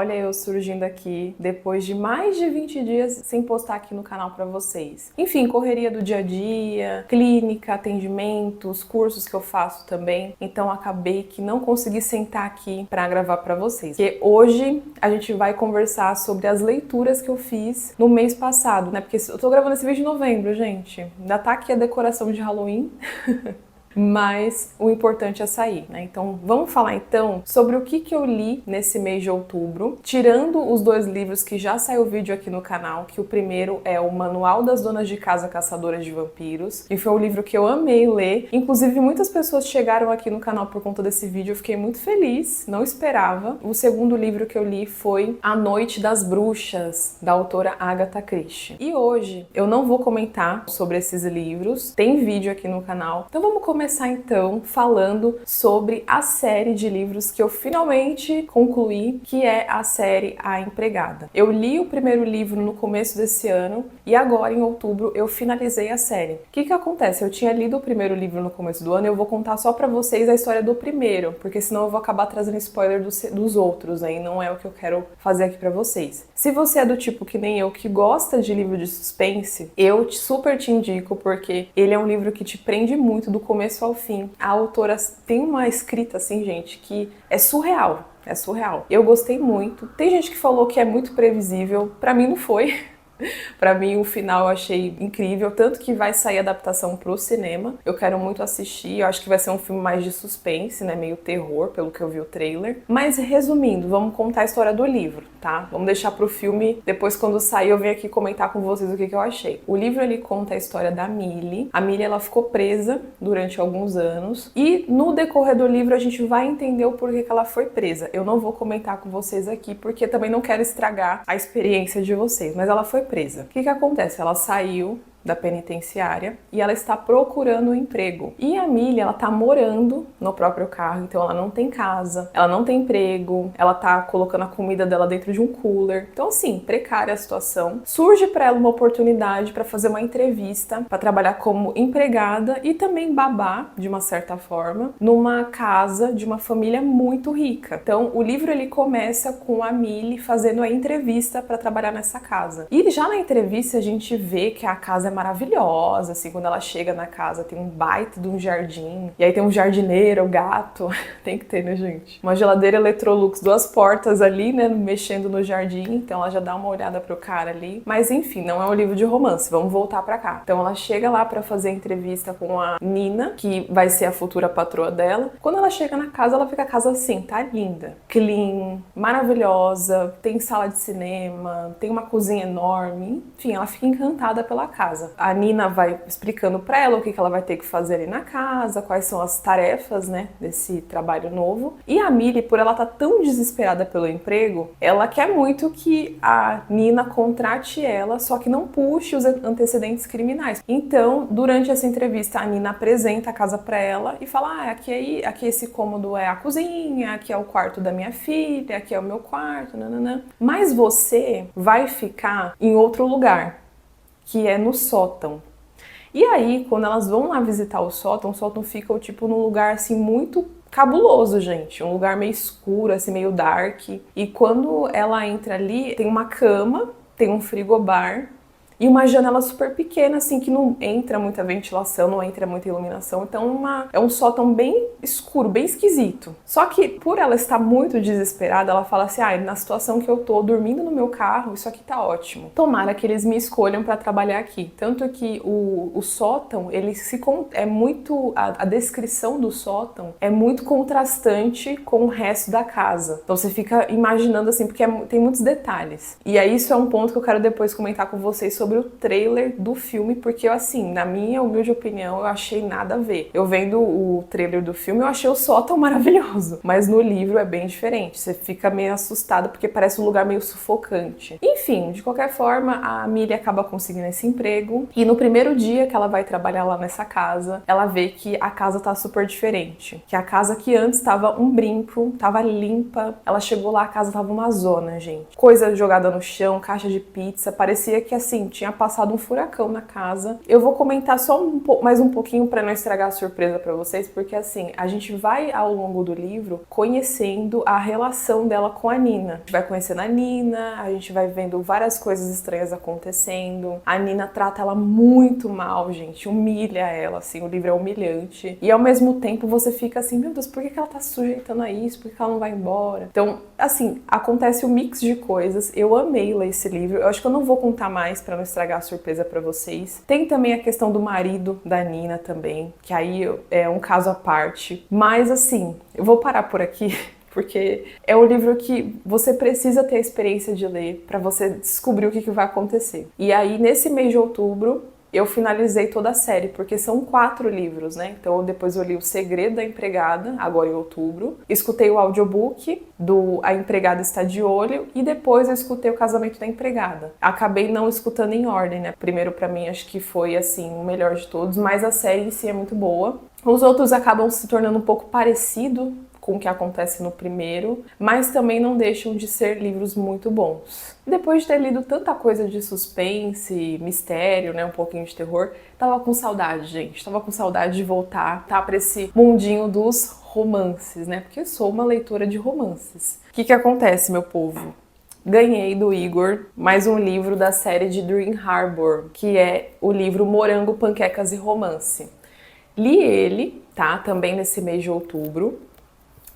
Olha eu surgindo aqui depois de mais de 20 dias sem postar aqui no canal pra vocês. Enfim, correria do dia a dia, clínica, atendimentos, cursos que eu faço também. Então acabei que não consegui sentar aqui pra gravar pra vocês. Porque hoje a gente vai conversar sobre as leituras que eu fiz no mês passado, né? Porque eu tô gravando esse vídeo em novembro, gente. Ainda tá aqui a decoração de Halloween. Mas o importante é sair, né? Então vamos falar então sobre o que eu li nesse mês de outubro, tirando os dois livros que já saiu vídeo aqui no canal, que o primeiro é o Manual das Donas de Casa Caçadoras de Vampiros, e foi um livro que eu amei ler. Inclusive muitas pessoas chegaram aqui no canal por conta desse vídeo, eu fiquei muito feliz, não esperava. O segundo livro que eu li foi A Noite das Bruxas, da autora Agatha Christie. E hoje eu não vou comentar sobre esses livros, tem vídeo aqui no canal, então vamos começar então falando sobre a série de livros que eu finalmente concluí, que é a série A Empregada. Eu li o primeiro livro no começo desse ano e agora em outubro eu finalizei a série. O que acontece? Eu tinha lido o primeiro livro no começo do ano e eu vou contar só pra vocês a história do primeiro, porque senão eu vou acabar trazendo spoiler dos outros, aí não é o que eu quero fazer aqui pra vocês. Se você é do tipo que nem eu, que gosta de livro de suspense, eu super te indico, porque ele é um livro que te prende muito do começo ao fim. A autora tem uma escrita assim, gente, que é surreal. É surreal. Eu gostei muito. Tem gente que falou que é muito previsível. Pra mim não foi. Pra mim, o final eu achei incrível, tanto que vai sair adaptação pro cinema. Eu quero muito assistir, eu acho que vai ser um filme mais de suspense, né, meio terror, pelo que eu vi o trailer. Mas resumindo, vamos contar a história do livro, tá? Vamos deixar pro filme, depois quando sair eu venho aqui comentar com vocês o que eu achei. O livro, ele conta a história da Millie. A Millie, ela ficou presa durante alguns anos e no decorrer do livro a gente vai entender o porquê que ela foi presa. Eu não vou comentar com vocês aqui, porque também não quero estragar a experiência de vocês, mas ela foi presa. O que acontece? Ela saiu da penitenciária e ela está procurando um emprego. E a Millie, ela tá morando no próprio carro, então ela não tem casa, ela não tem emprego, ela tá colocando a comida dela dentro de um cooler. Então assim, precária a situação. Surge para ela uma oportunidade para fazer uma entrevista, para trabalhar como empregada e também babá, de uma certa forma, numa casa de uma família muito rica. Então o livro, ele começa com a Millie fazendo a entrevista para trabalhar nessa casa. E já na entrevista a gente vê que a casa é maravilhosa, assim, quando ela chega na casa tem um baita de um jardim, e aí tem um jardineiro, o gato, tem que ter, né, gente? Uma geladeira Electrolux, 2 portas ali, né, mexendo no jardim, então ela já dá uma olhada pro cara ali, mas enfim, não é um livro de romance, vamos voltar pra cá. Então ela chega lá pra fazer a entrevista com a Nina, que vai ser a futura patroa dela. Quando ela chega na casa, ela fica a casa assim, tá linda, clean, maravilhosa, tem sala de cinema, tem uma cozinha enorme, enfim, ela fica encantada pela casa. A Nina vai explicando pra ela o que ela vai ter que fazer ali na casa, quais são as tarefas, né, desse trabalho novo. E a Millie, por ela estar tão desesperada pelo emprego, ela quer muito que a Nina contrate ela, só que não puxe os antecedentes criminais. Então, durante essa entrevista, a Nina apresenta a casa pra ela e fala: aqui esse cômodo é a cozinha, aqui é o quarto da minha filha, aqui é o meu quarto, nananã. Mas você vai ficar em outro lugar, que é no sótão. E aí, quando elas vão lá visitar o sótão fica tipo num lugar assim muito cabuloso, gente, um lugar meio escuro, assim, meio dark. E quando ela entra ali, tem uma cama, tem um frigobar e uma janela super pequena, assim, que não entra muita ventilação, não entra muita iluminação. Então é um sótão bem escuro, bem esquisito. Só que por ela estar muito desesperada, ela fala assim: na situação que eu tô, dormindo no meu carro, isso aqui tá ótimo. Tomara que eles me escolham pra trabalhar aqui. Tanto que o sótão, ele é muito... A descrição do sótão é muito contrastante com o resto da casa. Então você fica imaginando assim, porque tem muitos detalhes. E aí isso é um ponto que eu quero depois comentar com vocês sobre o trailer do filme, porque assim, na minha humilde opinião, eu achei nada a ver. Eu vendo o trailer do filme, eu achei o sótão maravilhoso, mas no livro é bem diferente. Você fica meio assustado porque parece um lugar meio sufocante. Enfim, de qualquer forma, a Millie acaba conseguindo esse emprego e no primeiro dia que ela vai trabalhar lá nessa casa, ela vê que a casa tá super diferente. Que a casa que antes tava um brinco, tava limpa, ela chegou lá, a casa tava uma zona, gente. Coisa jogada no chão, caixa de pizza, parecia que assim, tinha passado um furacão na casa. Eu vou comentar só mais um pouquinho para não estragar a surpresa para vocês, porque assim, a gente vai ao longo do livro conhecendo a relação dela com a Nina. A gente vai conhecendo a Nina, a gente vai vendo várias coisas estranhas acontecendo. A Nina trata ela muito mal, gente, humilha ela, assim, o livro é humilhante. E ao mesmo tempo você fica assim, meu Deus, por que ela tá se sujeitando a isso? Por que ela não vai embora? Então, assim, acontece um mix de coisas. Eu amei ler esse livro. Eu acho que eu não vou contar mais para não estragar a surpresa para vocês. Tem também a questão do marido da Nina também, que aí é um caso à parte. Mas assim, eu vou parar por aqui, porque é um livro que você precisa ter a experiência de ler para você descobrir o que vai acontecer. E aí, nesse mês de outubro, eu finalizei toda a série, porque são 4 livros, né? Então depois eu li O Segredo da Empregada, agora em outubro. Escutei o audiobook do A Empregada Está de Olho e depois eu escutei O Casamento da Empregada. Acabei não escutando em ordem, né? Primeiro pra mim acho que foi assim o melhor de todos, mas a série em si é muito boa. Os outros acabam se tornando um pouco parecido com o que acontece no primeiro, mas também não deixam de ser livros muito bons. Depois de ter lido tanta coisa de suspense, mistério, né, um pouquinho de terror, tava com saudade, gente. Tava com saudade de voltar, tá, pra esse mundinho dos romances, né? Porque eu sou uma leitora de romances. O que acontece, meu povo? Ganhei do Igor mais um livro da série de Dream Harbor, que é o livro Morango, Panquecas e Romance. Li ele, tá, também nesse mês de outubro.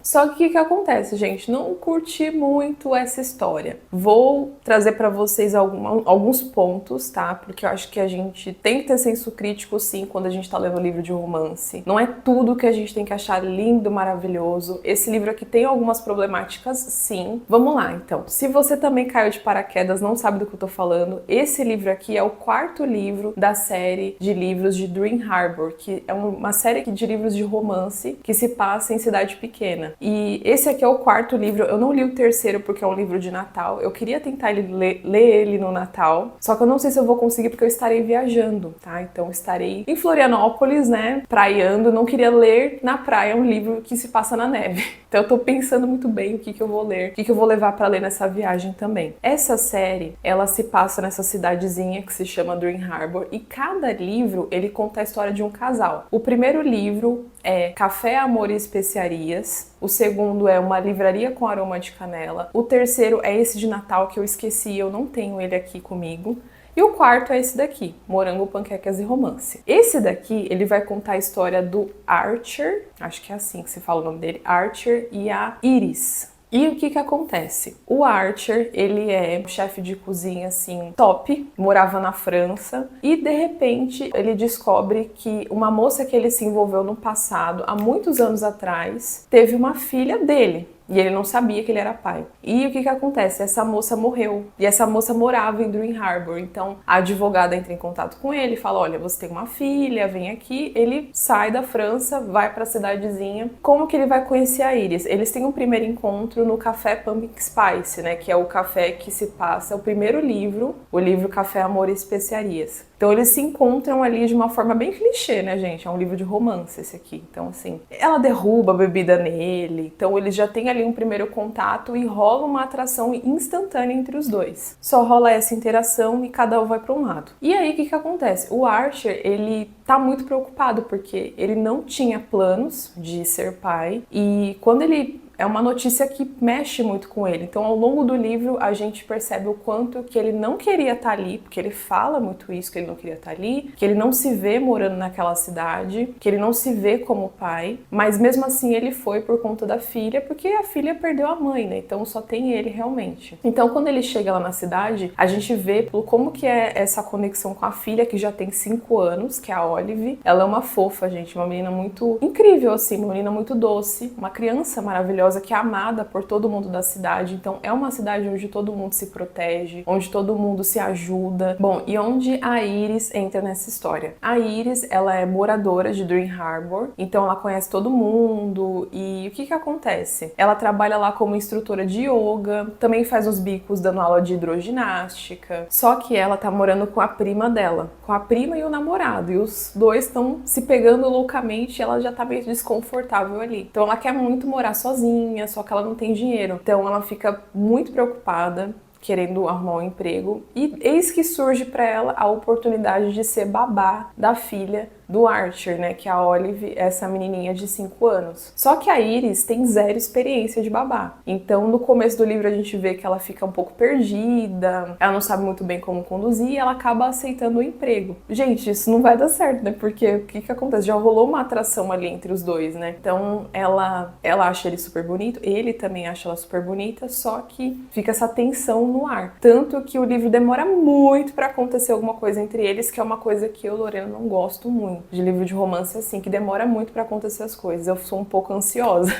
Só que o que acontece, gente? Não curti muito essa história. Vou trazer pra vocês alguns pontos, tá? Porque eu acho que a gente tem que ter senso crítico, sim, quando a gente tá lendo um livro de romance. Não é tudo que a gente tem que achar lindo, maravilhoso. Esse livro aqui tem algumas problemáticas, sim. Vamos lá, então. Se você também caiu de paraquedas, não sabe do que eu tô falando, esse livro aqui é o 4º livro da série de livros de Dream Harbor, que é uma série de livros de romance que se passa em cidade pequena. E esse aqui é o 4º livro. Eu não li o 3º porque é um livro de Natal. Eu queria tentar ler ele no Natal, só que eu não sei se eu vou conseguir porque eu estarei viajando, tá? Então estarei em Florianópolis, né, praiando. Não queria ler na praia um livro que se passa na neve. Então eu tô pensando muito bem o que eu vou ler, o que eu vou levar pra ler nessa viagem também. Essa série, ela se passa nessa cidadezinha que se chama Dream Harbor e cada livro, ele conta a história de um casal. O primeiro livro é Café, Amor e Especiarias. O segundo é Uma Livraria com Aroma de Canela. O terceiro é esse de Natal que eu esqueci, eu não tenho ele aqui comigo. E o 4º é esse daqui, Morango, Panquecas e Romance. Esse daqui, ele vai contar a história do Archer, acho que é assim que se fala o nome dele, Archer e a Iris. E o que acontece? O Archer, ele é um chefe de cozinha, assim, top, morava na França, e de repente ele descobre que uma moça que ele se envolveu no passado, há muitos anos atrás, teve uma filha dele. E ele não sabia que ele era pai. E o que acontece? Essa moça morreu. E essa moça morava em Dream Harbor. Então a advogada entra em contato com ele e fala: olha, você tem uma filha, vem aqui. Ele sai da França, vai pra cidadezinha. Como que ele vai conhecer a Iris? Eles têm um primeiro encontro no Café Pumpkin Spice, né? Que é o café que se passa, é o primeiro livro, o livro Café, Amor e Especiarias. Então eles se encontram ali de uma forma bem clichê, né, gente? É um livro de romance esse aqui. Então, assim, ela derruba a bebida nele. Então eles já têm ali um primeiro contato e rola uma atração instantânea entre os dois. Só rola essa interação e cada um vai para um lado. E aí, o que acontece? O Archer, ele tá muito preocupado porque ele não tinha planos de ser pai. E quando ele... É uma notícia que mexe muito com ele. Então, ao longo do livro, a gente percebe o quanto que ele não queria estar ali, porque ele fala muito isso, que ele não queria estar ali, que ele não se vê morando naquela cidade, que ele não se vê como pai, mas mesmo assim ele foi por conta da filha, porque a filha perdeu a mãe, né? Então só tem ele realmente. Então, quando ele chega lá na cidade, a gente vê como que é essa conexão com a filha, que já tem 5 anos, que é a Olive. Ela é uma fofa, gente, uma menina muito incrível, assim, uma menina muito doce, uma criança maravilhosa, que é amada por todo mundo da cidade. Então é uma cidade onde todo mundo se protege, onde todo mundo se ajuda. Bom, e onde a Iris entra nessa história? A Iris, ela é moradora de Dream Harbor, então ela conhece todo mundo. E o que acontece? Ela trabalha lá como instrutora de yoga, também faz os bicos dando aula de hidroginástica, só que ela tá morando com a prima dela, com a prima e o namorado, e os dois estão se pegando loucamente e ela já tá meio desconfortável ali. Então ela quer muito morar sozinha, só que ela não tem dinheiro. Então ela fica muito preocupada, querendo arrumar um emprego, e eis que surge para ela a oportunidade de ser babá da filha do Archer, né, que é a Olive, essa menininha de 5 anos. Só que a Iris tem zero experiência de babá. Então, no começo do livro a gente vê que ela fica um pouco perdida, ela não sabe muito bem como conduzir e ela acaba aceitando o emprego. Gente, isso não vai dar certo, né? Porque o que acontece? Já rolou uma atração ali entre os dois, né? Então, ela acha ele super bonito, ele também acha ela super bonita, só que fica essa tensão no ar. Tanto que o livro demora muito pra acontecer alguma coisa entre eles, que é uma coisa que eu, Lorena, não gosto muito. De livro de romance assim, que demora muito pra acontecer as coisas. Eu sou um pouco ansiosa.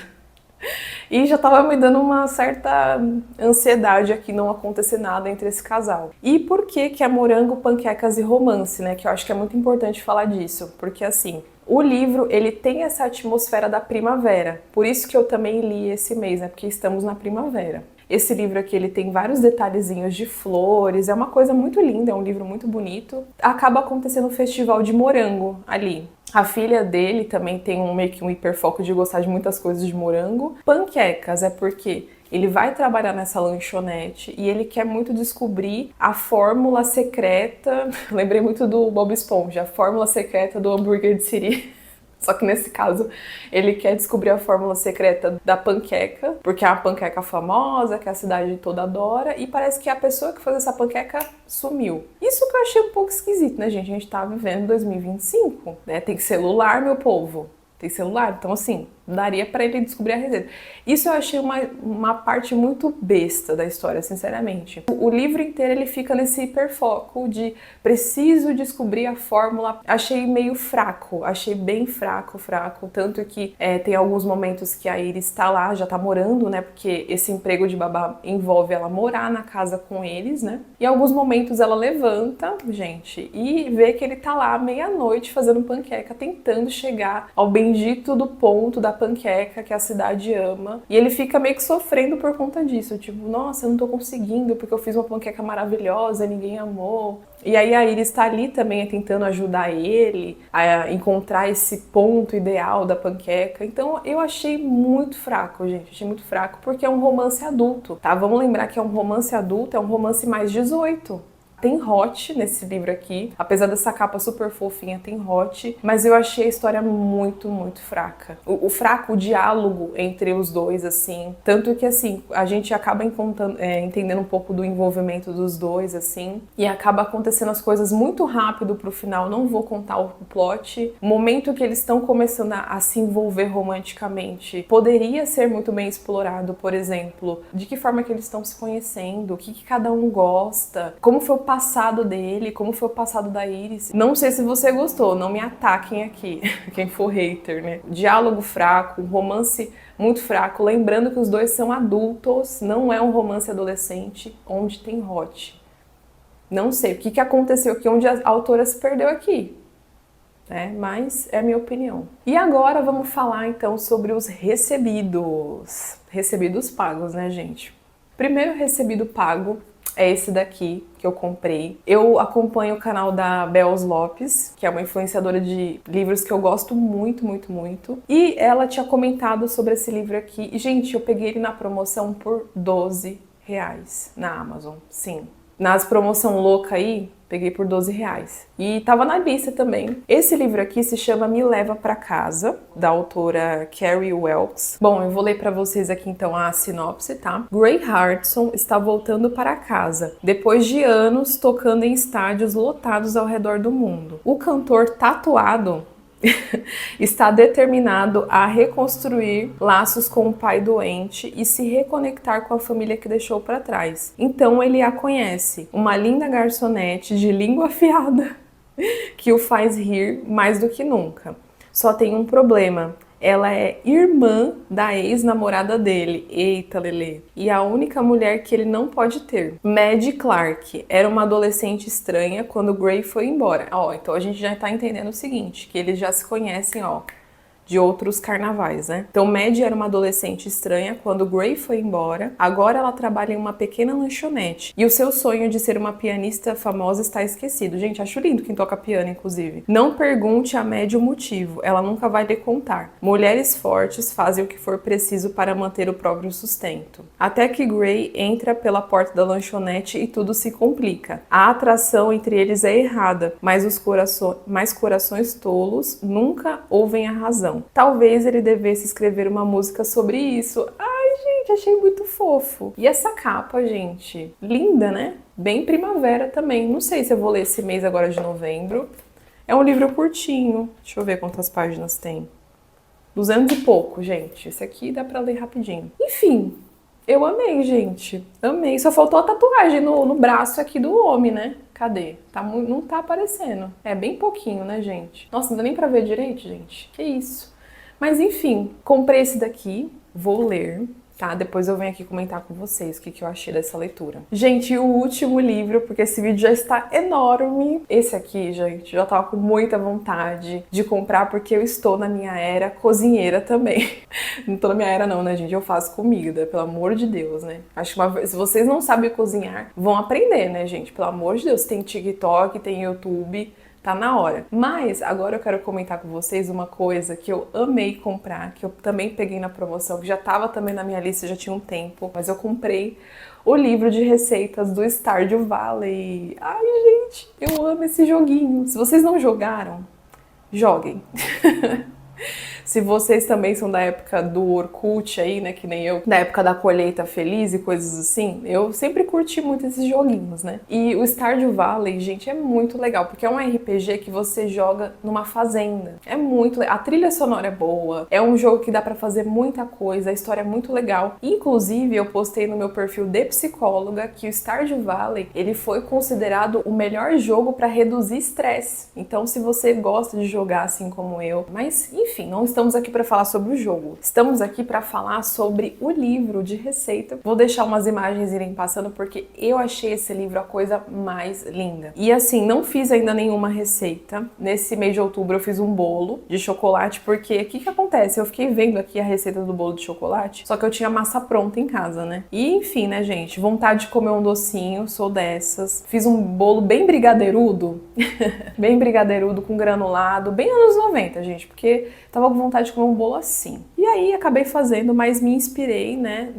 E já tava me dando uma certa ansiedade aqui não acontecer nada entre esse casal. E por que é morango, panquecas e romance, né? Que eu acho que é muito importante falar disso. Porque assim, o livro, ele tem essa atmosfera da primavera. Por isso que eu também li esse mês, né? Porque estamos na primavera. Esse livro aqui, ele tem vários detalhezinhos de flores, é uma coisa muito linda, é um livro muito bonito. Acaba acontecendo um festival de morango ali. A filha dele também tem meio que um hiperfoco de gostar de muitas coisas de morango. Panquecas é porque ele vai trabalhar nessa lanchonete e ele quer muito descobrir a fórmula secreta. Lembrei muito do Bob Esponja, a fórmula secreta do hambúrguer de Siri. Só que nesse caso, ele quer descobrir a fórmula secreta da panqueca, porque é uma panqueca famosa, que a cidade toda adora, e parece que a pessoa que fez essa panqueca sumiu. Isso que eu achei um pouco esquisito, né, gente? A gente tá vivendo 2025, né? Tem celular, meu povo. Tem celular, então assim, daria pra ele descobrir a receita. Isso eu achei uma parte muito besta da história, sinceramente. O livro inteiro ele fica nesse hiperfoco de preciso descobrir a fórmula. Achei meio fraco, achei bem fraco. Tanto que tem alguns momentos que a Iris tá lá, já tá morando, né? Porque esse emprego de babá envolve ela morar na casa com eles, né? E alguns momentos ela levanta, gente, e vê que ele tá lá meia-noite fazendo panqueca, tentando chegar ao bendito do ponto da panqueca que a cidade ama. E ele fica meio que sofrendo por conta disso. Tipo, nossa, eu não tô conseguindo porque eu fiz uma panqueca maravilhosa, ninguém amou. E aí a Iris tá ali também tentando ajudar ele a encontrar esse ponto ideal da panqueca. Então eu achei muito fraco, gente. Achei muito fraco porque é um romance adulto, tá? Vamos lembrar que é um romance adulto, é um romance mais 18. Tem hot nesse livro aqui, apesar dessa capa super fofinha, tem hot, mas eu achei a história muito, muito fraca. O diálogo entre os dois, assim, tanto que, assim, a gente acaba entendendo um pouco do envolvimento dos dois, assim, e acaba acontecendo as coisas muito rápido pro final, não vou contar o plot. O momento que eles estão começando a se envolver romanticamente poderia ser muito bem explorado, por exemplo, de que forma que eles estão se conhecendo, o que cada um gosta, como foi o passado dele, como foi o passado da Iris. Não sei se você gostou, não me ataquem aqui, quem for hater, né? Diálogo fraco, romance muito fraco, lembrando que os dois são adultos, não é um romance adolescente onde tem hot. Não sei o que aconteceu aqui, onde a autora se perdeu aqui, né? Mas é a minha opinião. E agora vamos falar então sobre os recebidos. Recebidos pagos, né, gente? Primeiro recebido pago é esse daqui que eu comprei. Eu acompanho o canal da Bels Lopes, que é uma influenciadora de livros que eu gosto muito, muito, muito. E ela tinha comentado sobre esse livro aqui. E, gente, eu peguei ele na promoção por R$12 na Amazon. Sim. Nas promoção louca aí, peguei por R$12. E tava na lista também. Esse livro aqui se chama Me Leva Pra Casa, da autora Carrie Welks. Bom, eu vou ler pra vocês aqui então a sinopse, tá? Gray Harrison está voltando para casa, depois de anos tocando em estádios lotados ao redor do mundo. O cantor tatuado está determinado a reconstruir laços com o pai doente e se reconectar com a família que deixou para trás. Então ele a conhece, uma linda garçonete de língua afiada que o faz rir mais do que nunca. Só tem um problema. Ela é irmã da ex-namorada dele, eita lelê, e a única mulher que ele não pode ter. Maddie Clark era uma adolescente estranha quando Gray foi embora. Ó, então a gente já tá entendendo o seguinte, que eles já se conhecem, ó, de outros carnavais, né? Então Maddie era uma adolescente estranha quando Gray foi embora. Agora ela trabalha em uma pequena lanchonete. E o seu sonho de ser uma pianista famosa está esquecido. Gente, acho lindo quem toca piano, inclusive. Não pergunte a Maddie o motivo, ela nunca vai lhe contar. Mulheres fortes fazem o que for preciso para manter o próprio sustento. Até que Gray entra pela porta da lanchonete e tudo se complica. A atração entre eles é errada, mas os corações tolos nunca ouvem a razão. Talvez ele devesse escrever uma música sobre isso. Ai, gente, achei muito fofo. E essa capa, gente, linda, né? Bem primavera também. Não sei se eu vou ler esse mês agora de novembro. É um livro curtinho. Deixa eu ver quantas páginas tem. 200 e pouco, gente. Esse aqui dá pra ler rapidinho. Enfim, eu amei, gente. Amei. Só faltou a tatuagem no braço aqui do homem, né? Cadê? Não tá aparecendo. É bem pouquinho, né, gente? Nossa, não dá nem pra ver direito, gente. Que isso. Mas enfim, comprei esse daqui. Vou ler. Tá? Depois eu venho aqui comentar com vocês o que eu achei dessa leitura. Gente, o último livro, porque esse vídeo já está enorme. Esse aqui, gente, já tava com muita vontade de comprar, porque eu estou na minha era cozinheira também. Não tô na minha era não, né, gente? Eu faço comida, pelo amor de Deus, né? Acho que se vocês não sabem cozinhar, vão aprender, né, gente? Pelo amor de Deus, tem TikTok, tem YouTube... Tá na hora. Mas agora eu quero comentar com vocês uma coisa que eu amei comprar, que eu também peguei na promoção, que já tava também na minha lista, já tinha um tempo, mas eu comprei o livro de receitas do Stardew Valley. Ai, gente, eu amo esse joguinho. Se vocês não jogaram, joguem. Se vocês também são da época do Orkut aí, né, que nem eu, da época da colheita feliz e coisas assim, eu sempre curti muito esses joguinhos, né? E o Stardew Valley, gente, é muito legal, porque é um RPG que você joga numa fazenda. É muito legal. A trilha sonora é boa, é um jogo que dá pra fazer muita coisa, a história é muito legal. Inclusive, eu postei no meu perfil de psicóloga que o Stardew Valley, ele foi considerado o melhor jogo pra reduzir estresse. Então, se você gosta de jogar assim como eu, mas enfim, não estamos aqui para falar sobre o jogo. Estamos aqui para falar sobre o livro de receita. Vou deixar umas imagens irem passando porque eu achei esse livro a coisa mais linda. E assim, não fiz ainda nenhuma receita. Nesse mês de outubro eu fiz um bolo de chocolate porque o que acontece? Eu fiquei vendo aqui a receita do bolo de chocolate, só que eu tinha massa pronta em casa, né? E enfim, né, gente? Vontade de comer um docinho, sou dessas. Fiz um bolo bem brigadeirudo, bem brigadeirudo com granulado, bem anos 90, gente, porque tava com vontade de comer um bolo assim. E aí acabei fazendo, mas me inspirei, né,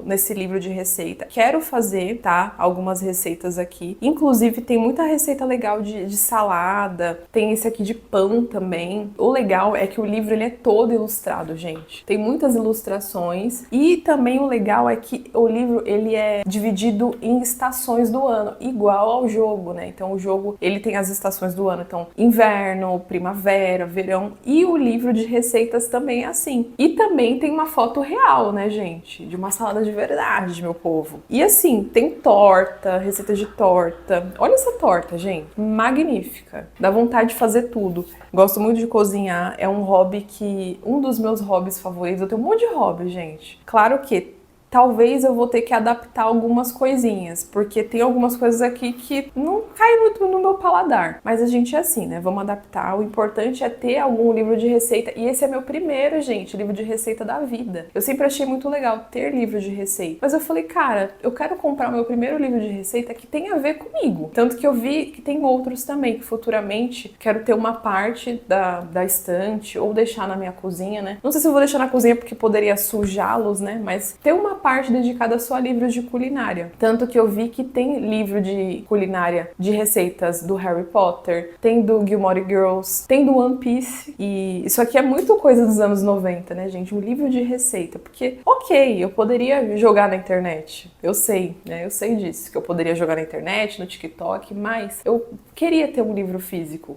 nesse livro de receita. Quero fazer, tá, algumas receitas aqui. Inclusive tem muita receita legal de salada, tem esse aqui de pão também. O legal é que o livro ele é todo ilustrado, gente. Tem muitas ilustrações e também o legal é que o livro ele é dividido em estações do ano, igual ao jogo, né? Então o jogo ele tem as estações do ano, então inverno, primavera, verão, e o livro de receitas também é assim. E também tem uma foto real, né, gente? De uma salada de verdade, meu povo. E assim, tem torta, receita de torta. Olha essa torta, gente. Magnífica. Dá vontade de fazer tudo. Gosto muito de cozinhar. É um hobby que... Um dos meus hobbies favoritos. Eu tenho um monte de hobby, gente. Claro que talvez eu vou ter que adaptar algumas coisinhas, porque tem algumas coisas aqui que não caem muito no meu paladar. Mas a gente é assim, né? Vamos adaptar. O importante é ter algum livro de receita. E esse é meu primeiro, gente, livro de receita da vida. Eu sempre achei muito legal ter livro de receita. Mas eu falei, cara, eu quero comprar o meu primeiro livro de receita que tem a ver comigo. Tanto que eu vi que tem outros também, que futuramente quero ter uma parte da estante ou deixar na minha cozinha, né? Não sei se eu vou deixar na cozinha porque poderia sujá-los, né? Mas ter uma parte dedicada só a livros de culinária. Tanto que eu vi que tem livro de culinária de receitas do Harry Potter, tem do Gilmore Girls, tem do One Piece. E isso aqui é muito coisa dos anos 90, né, gente? Um livro de receita. Porque, ok, eu poderia jogar na internet. Eu sei, né? Eu sei disso. Que eu poderia jogar na internet, no TikTok, mas eu queria ter um livro físico.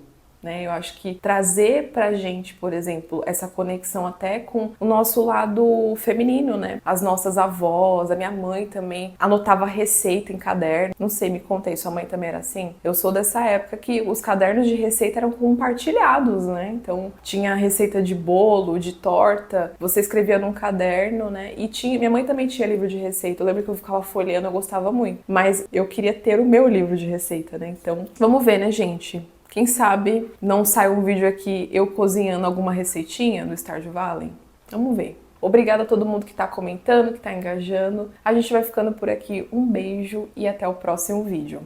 Eu acho que trazer pra gente, por exemplo, essa conexão até com o nosso lado feminino, né? As nossas avós, a minha mãe também anotava receita em caderno. Não sei, me conta aí, sua mãe também era assim? Eu sou dessa época que os cadernos de receita eram compartilhados, né? Então tinha receita de bolo, de torta, você escrevia num caderno, né? E minha mãe também tinha livro de receita. Eu lembro que eu ficava folheando, eu gostava muito. Mas eu queria ter o meu livro de receita, né? Então, vamos ver, né, gente? Quem sabe não sai um vídeo aqui eu cozinhando alguma receitinha do Stardew Valley? Vamos ver. Obrigada a todo mundo que tá comentando, que tá engajando. A gente vai ficando por aqui. Um beijo e até o próximo vídeo.